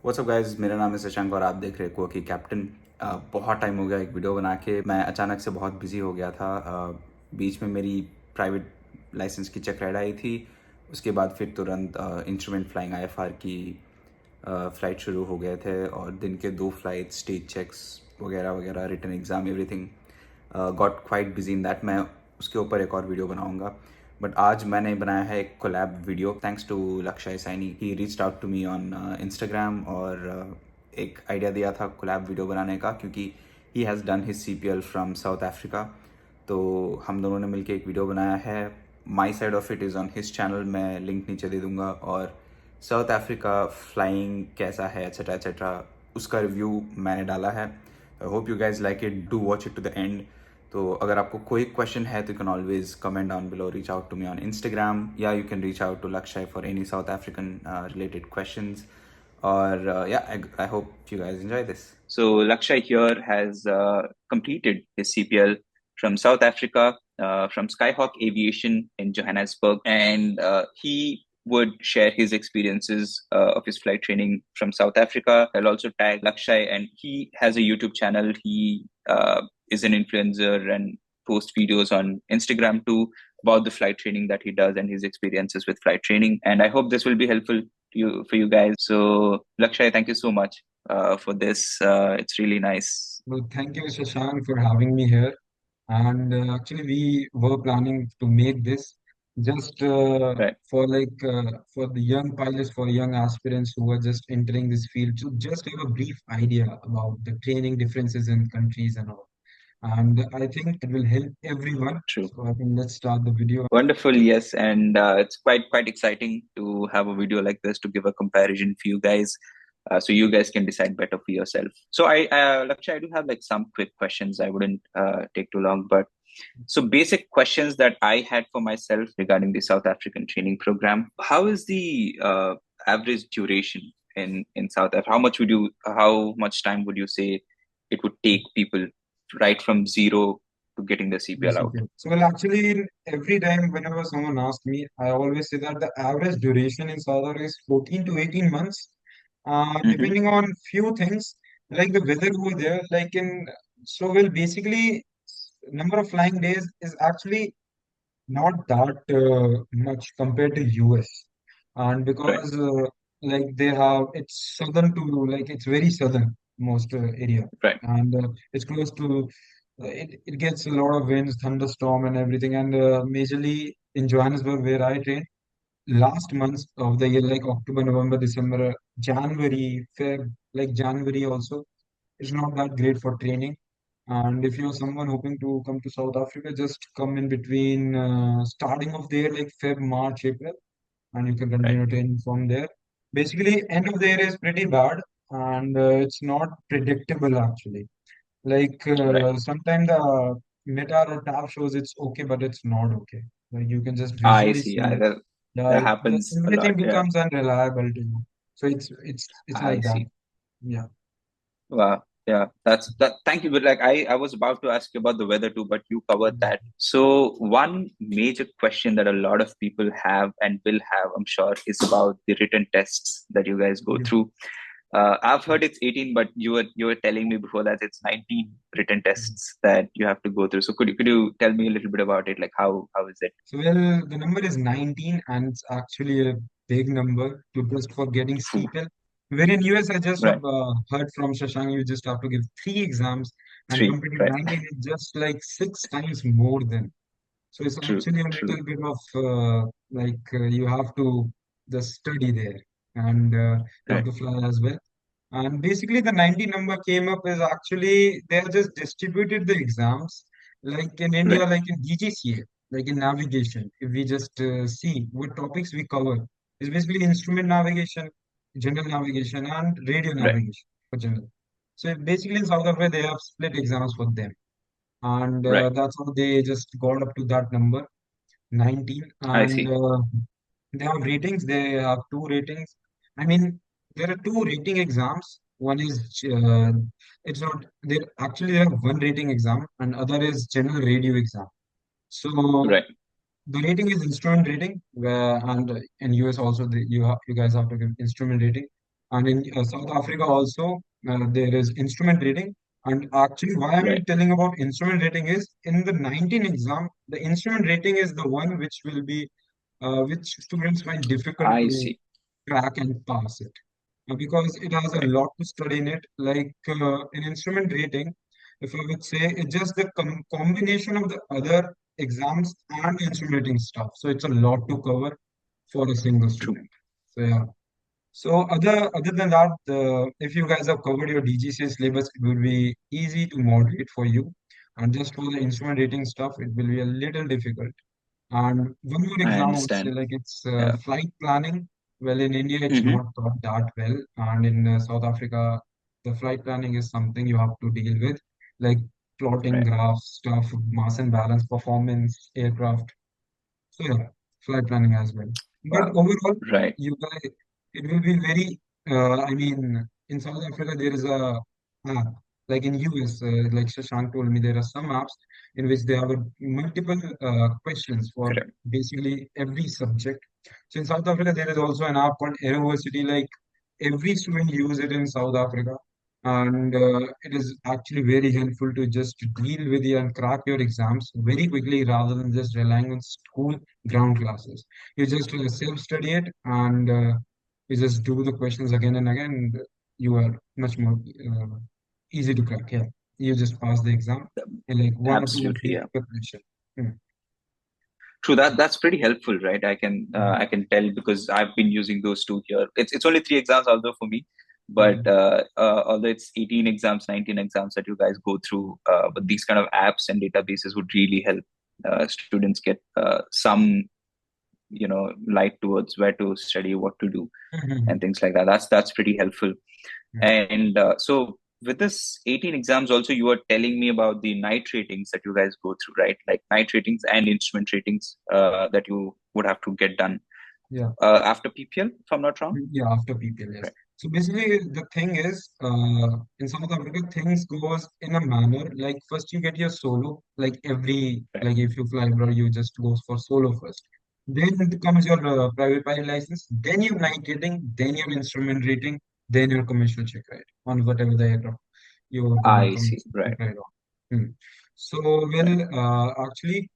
What's up guys, मेरा नाम है शशांक और आप देख रहे हो कि कैप्टन। बहुत टाइम हो गया एक वीडियो बना के। मैं अचानक से बहुत बिजी हो गया था। बीच में मेरी प्राइवेट लाइसेंस की चेक राइड आई थी। उसके बाद फिर तुरंत इंस्ट्रूमेंट फ्लाइंग आईएफआर की फ़्लाइट शुरू हो गए थे और दिन के 2 फ्लाइट, स्टेज चेक्स वगैरह वगैरह, written exam, everything got quite busy in that. मैं उसके ऊपर एक और वीडियो बनाऊंगा। बट आज मैंने बनाया है एक collab video thanks to Lakshya Saini. He reached out to me on Instagram और एक आइडिया दिया था कोलैब वीडियो बनाने का, क्योंकि he has done his CPL from south Africa. तो हम दोनों ने मिलकर एक वीडियो बनाया है। My side of it is on his channel, मैं लिंक नीचे दे दूंगा। और साउथ अफ्रीका फ्लाइंग कैसा है, एक्सेट्रा एक्सेट्रा, उसका रिव्यू मैंने डाला है। I hope you guys like it, do watch it to the end. तो अगर आपको कोई क्वेश्चन है तो you can always comment down below, reach out to me on Instagram, या you can reach out to Lakshya for any South African related questions. और I hope you guys enjoy this. So Lakshay here has completed his CPL from South Africa, from Skyhawk Aviation in Johannesburg, and he would share his experiences of his flight training from South Africa. I'll also tag Lakshay, and he has a YouTube channel. He is an influencer and posts videos on Instagram too about the flight training that he does and his experiences with flight training. And I hope this will be helpful for you guys. So Lakshay, thank you so much for this. It's really nice. Well, thank you, Shashank, for having me here. And actually, we were planning to make this just Right. for the young pilots, for young aspirants who are just entering this field, to just have a brief idea about the training differences in countries and all. And I think it will help everyone. True. So I think let's start the video. Wonderful, yes, and it's quite exciting to have a video like this to give a comparison for you guys, so you guys can decide better for yourself. So Lakshay, I do have like some quick questions. I wouldn't take too long, but so basic questions that I had for myself regarding the South African training program. How is the average duration in South Africa? How much time would you say it would take people right from zero to getting the CPL out? Basically. So, well, actually, every time whenever someone asks me, I always say that the average duration in South Africa is 14 to 18 months, Mm-hmm. depending on few things like the weather over there. So, well, basically, number of flying days is actually not that much compared to US, and Right. because they have it's southern to it's very southern most area, Right. and it's close to it gets a lot of winds, thunderstorm, and everything. And majorly in Johannesburg, where I train, last months of the year, like October, November, December, January, Feb, like January also, it's not that great for training. And if you're someone hoping to come to South Africa, just come in between starting of there, like Feb, March, April, and you can Right. continue training from there. Basically, end of the year is pretty bad, and it's not predictable actually. Right. Sometimes the meta or tab shows it's okay, but it's not okay. Like you can just I visually see. see, yeah, That happens a lot. everything Yeah. becomes unreliable to you. So it's I like that. see. Yeah. Wow. Yeah. That's that. Thank you. But like I was about to ask you about the weather too, but you covered that. So one major question that a lot of people have and will have, I'm sure, is about the written tests that you guys go Yeah. through. I've heard it's 18, but you were telling me before that it's 19 written tests that you have to go through. So could you tell me a little bit about it? Like how is it? So, well, the number is 19, and it's actually a big number to just for getting Phew. CPL. Where in US, I just have Right. heard from Shashank, you just have to give three exams, and Three. compared to Right. 19, it's just like six times more than. So it's True. actually a True. little bit of you have to just study there, and you have Right. to fly as well. And basically, the 90 number came up is actually they have just distributed the exams like in India, Right. like in DGCA, like in navigation. If we just see what topics we cover, it's basically instrument navigation, general navigation, and radio Right. navigation for general. So basically, in South Africa, they have split exams for them, and Right. that's how they just got up to that number, 19. I And see. they have ratings. They have two ratings. I mean, there are two rating exams. One is it's not there. Actually, they have one rating exam, and other is general radio exam. So Right. the rating is instrument rating, where and in US also you guys have to give instrument rating. And in South Africa also, there is instrument rating. And actually, why I'm Right. telling about instrument rating is in the 19 exam, the instrument rating is the one which will be which students find difficult I to see. crack and pass it because it has a Right. lot to study in it. Like in instrument rating, if I would say, it's just the combination of the other exams and instrument rating stuff. So it's a lot to cover for a single True. student. So yeah. So other than that, if you guys have covered your DGCA syllabus, it will be easy to moderate for you. And just for the instrument rating stuff, it will be a little difficult. And one more I exam, I would say, understand. like it's Yeah. flight planning. Well, in India, it's Mm-hmm. not taught that well, and in South Africa, the flight planning is something you have to deal with, like plotting Right. graphs, stuff, mass and balance, performance, aircraft. So yeah, flight planning as well. But Wow. overall, Right. you guys, it will be very. I mean, in South Africa there is a app. Like in US, like Shashank told me, there are some apps in which they have multiple questions for Correct. basically every subject. So in South Africa, there is also an app called University. Like every student use it in South Africa, and it is actually very helpful to just deal with and crack your exams very quickly rather than just relying on school ground classes. You just self-study it and you just do the questions again and again. And you are much more easy to crack. Yeah, you just pass the exam in like 1 or 2 Absolutely. week Yeah. preparation. Hmm. True. That's pretty helpful, right? Mhm. I can tell because I've been using those two here. It's only three exams, although for me, but Mhm. although it's 18 exams, 19 exams that you guys go through, but these kind of apps and databases would really help students get some light towards where to study, what to do, and Mhm. things like that. That's pretty helpful. Yeah. And so with this 18 exams, also you were telling me about the night ratings that you guys go through, right? Like night ratings and instrument ratings that you would have to get done Yeah. after PPL, if I'm not wrong. Yeah, after PPL, yes. Right, So basically, the thing is, in South Africa, things goes in a manner like first you get your solo, like every right. like if you fly abroad, you just goes for solo first. Then it comes your private pilot license, then your night rating, then your instrument rating, then your commercial check ride on whatever the aircraft you want to I come see. Right, check ride on. Hmm. So well, right. actually,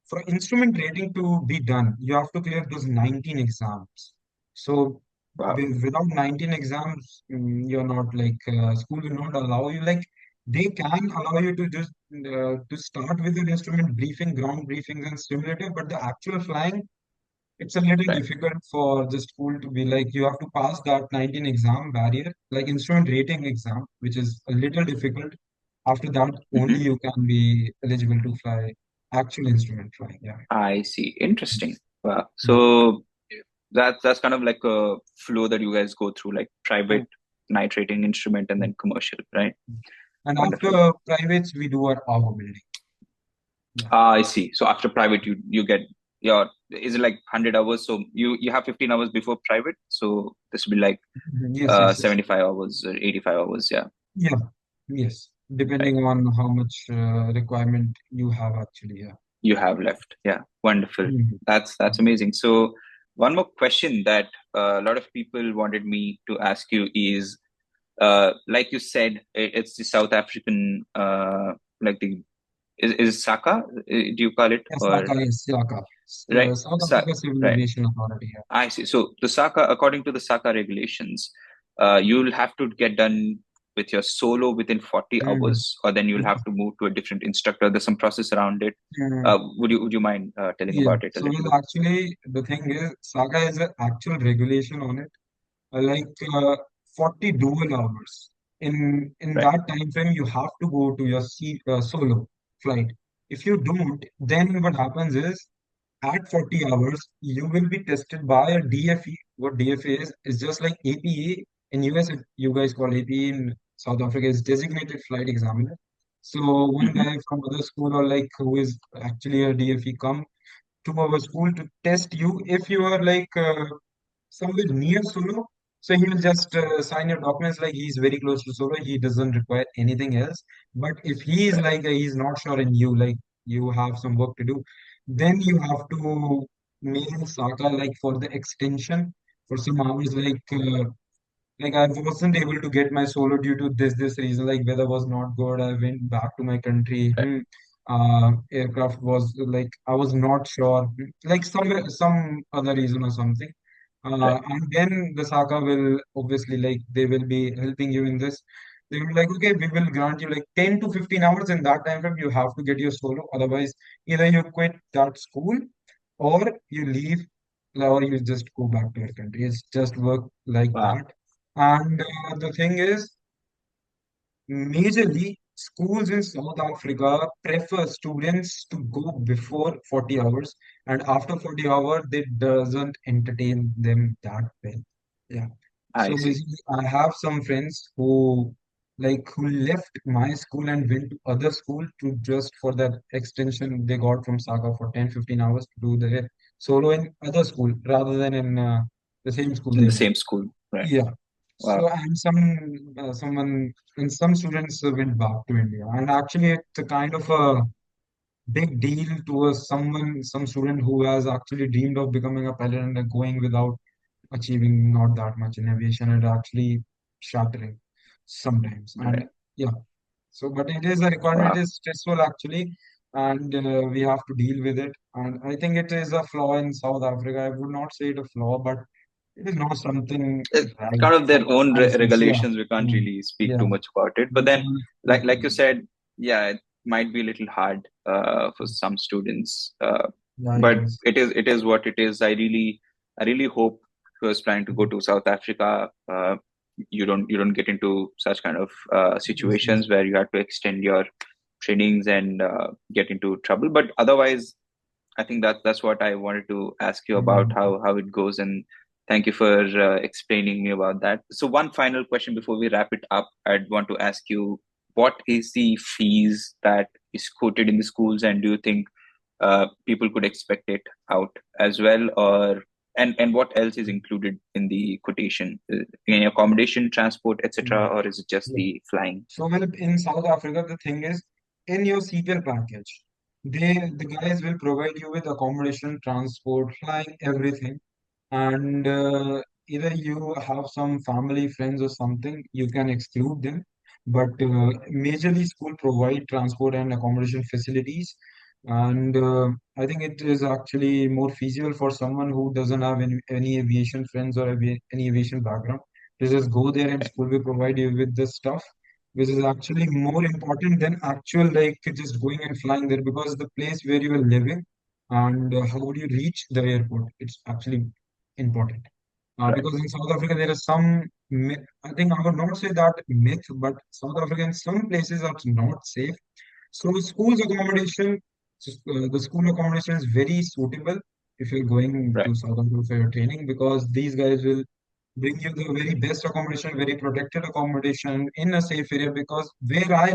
for instrument rating to be done, you have to clear those 19 exams. So Wow. without 19 exams, you're not like school will not allow you. Like they can allow you to just to start with an instrument briefing, ground briefings, and simulator, but the actual flying, it's a little Right. difficult for the school to be like you have to pass that 19 exam barrier, like instrument rating exam, which is a little difficult. After that, only Hmm. you can be eligible to fly actual instrument flying. Yeah. I see. Interesting. Wow. Yeah. So that's kind of like a flow that you guys go through, like Mm, private night rating, instrument, and mm, then commercial, right? mm. And Wonderful. after privates, we do our hour building. Yeah. Ah, I see. So after private, you get your is it like 100 hours? So you have 15 hours before private. So this will be like Mhm. Yes, yes, yes. 75 hours or 85 hours. Yeah, Yeah. Yes. right. Depending on how much requirement you have actually. Yeah. You have left. Yeah, wonderful. Mhm. That's amazing. So one more question that a lot of people wanted me to ask you is, like you said, it's the South African, like the is Saka? Do you call it Yes, or SACA, yes, SACA. right? South Africa Civil Right. Aviation Authority. Yeah. I see. So the SACA, according to the SACA regulations, you'll have to get done with your solo within 40 Mhm. hours, or then you'll have to move to a different instructor. There's some process around it. Mhm. Would you mind telling Yeah. about it a So little well, bit? actually, the thing is, SACA is an actual regulation on it. Like 40 dual hours. In Right. that time frame, you have to go to your solo flight. If you don't, then what happens is at 40 hours, you will be tested by a DFE. What DFE is just like APA in US, you guys call APA in South Africa is designated flight examiner. So one Hmm. guy from other school or like who is actually a DFE come to our school to test you if you are like somewhere near solo. So he will just sign your documents like he's very close to solo. He doesn't require anything else. But if he is Right. like he's not sure in you, like you have some work to do, then you have to mail Saka like for the extension for some hours, like like I wasn't able to get my solo due to this reason. Like weather was not good. I went back to my country. Right. Aircraft was like I was not sure. Like some other reason or something. Right. And then the Saka will obviously like they will be helping you in this. They will like, okay, we will grant you like 10 to 15 hours in that time frame. You have to get your solo. Otherwise, either you quit that school or you leave or you just go back to your country. It's just work like Wow. that. And the thing is, majorly, schools in South Africa prefer students to go before 40 hours, and after 40 hours, they doesn't entertain them that well. Yeah. I So see. basically, I have some friends who left my school and went to other school to just for that extension they got from Saga for 10-15 hours to do their solo in other school rather than in the same school In they the went. same school. Right. Yeah. Wow. So, and someone, and some students went back to India. And actually, it's a kind of a big deal to some student who has actually dreamed of becoming a pilot and going without achieving not that much in aviation and actually shattering sometimes. And Right. yeah, so, but it is a requirement, it Wow. is stressful actually, and we have to deal with it. And I think it is a flaw in South Africa. I would not say it a flaw, but it is not something It's right kind of for their own my sense. Yeah. regulations. We can't Mm. really speak Yeah. too much about it. But We then, can like you said, yeah, it might be a little hard for some students. yeah, it But is. it is what it is. I really hope whoever's planning to go Mm. to South Africa, you don't get into such kind of Yes, yes. situations where you have to extend your trainings and get into trouble. But otherwise, I think that's what I wanted to ask you about, Mm. how it goes, and thank you for explaining me about that. So one final question before we wrap it up, I'd want to ask you, what is the fees that is quoted in the schools, and do you think people could expect it out as well, or and what else is included in the quotation? Any accommodation, transport, etc., Mm. or is it just Yeah. the flying? So well, in South Africa, the thing is, in your CPL package, the guys will provide you with accommodation, transport, flying, everything. And either you have some family, friends, or something, you can exclude them. But majorly, school provide transport and accommodation facilities. And I think it is actually more feasible for someone who doesn't have any aviation friends or any aviation background to just go there and school will provide you with this stuff, which is actually more important than actual like just going and flying there because the place where you are living and how would you reach the airport, it's actually important. Right. Because in South Africa there is some myth, I think I would not say that myth, but South Africa in some places are not safe. So schools accommodation, the school accommodation is very suitable if you're going Right. to South Africa for your training because these guys will bring you the very best accommodation, very protected accommodation in a safe area. Because where I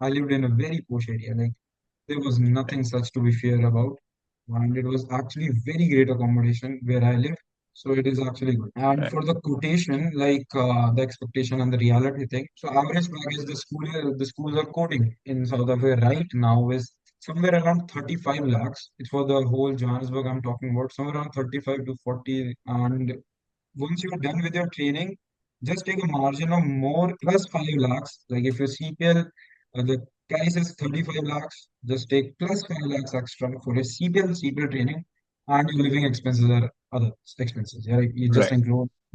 lived in a very posh area. Like there was nothing such to be fear about. And it was actually very great accommodation where I live. So it is actually good. And Right. for the quotation, like the expectation and the reality thing. So average package the schools are quoting in South Africa right now is somewhere around 35 lakhs. It's for the whole Johannesburg I'm talking about, somewhere around 35 to 40. And once you're done with your training, just take a margin of more plus 5 lakhs. Like if your CPL, the price is 35 lakhs, just take plus 5 lakhs extra for your CPL training, and your living expenses are other expenses. Yeah, like you just Right.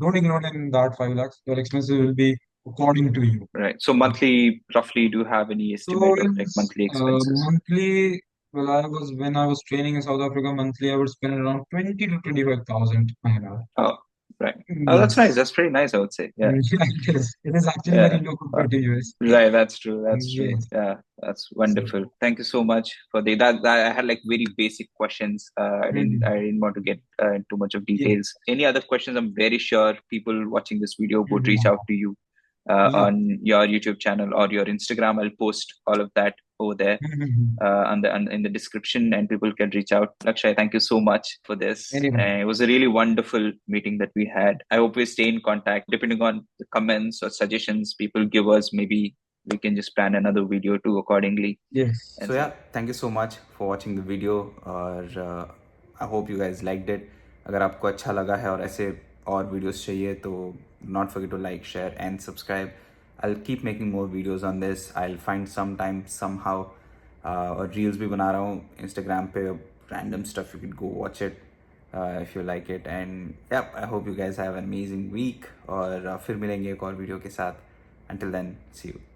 don't include in that 5 lakhs. Your expenses will be according to you. Right. So Okay. monthly, roughly, do you have any So estimate of like it's monthly expenses? monthly. Well, when I was training in South Africa monthly, I would spend around 20 to 25,000 INR. Oh, right. Oh, that's nice. Yes. That's pretty nice, I would say. Yeah. Yeah, it is. It is actually very Yeah. low Uh, compared to US. right. That's true. That's true. Yes. Yeah. That's So, wonderful. Thank you so much for that I had like very basic questions. I didn't mhm. I didn't want to get into much of Yeah. details. Any other questions? I'm very sure people watching this video would reach out Mhm. to you Yeah. on your YouTube channel or your Instagram. I'll post all of that over there Mhm. in the description, and people can reach out. Lakshay, thank you so much for this. Anyone. It was a really wonderful meeting that we had. I hope we stay in contact. Depending on the comments or suggestions people give us, maybe we can just plan another video too accordingly. Yes. And So yeah, thank you so much for watching the video, और I hope you guys liked it. अगर आपको अच्छा लगा है और ऐसे और videos चाहिए तो not forget to like, share and subscribe. I'll keep making more videos on this. I'll find some time somehow. और reels भी बना रहा हूँ Instagram पे, random stuff. You could go watch it if you like it. And yeah, I hope you guys have an amazing week. और फिर मिलेंगे एक और वीडियो के साथ. Until then, see you.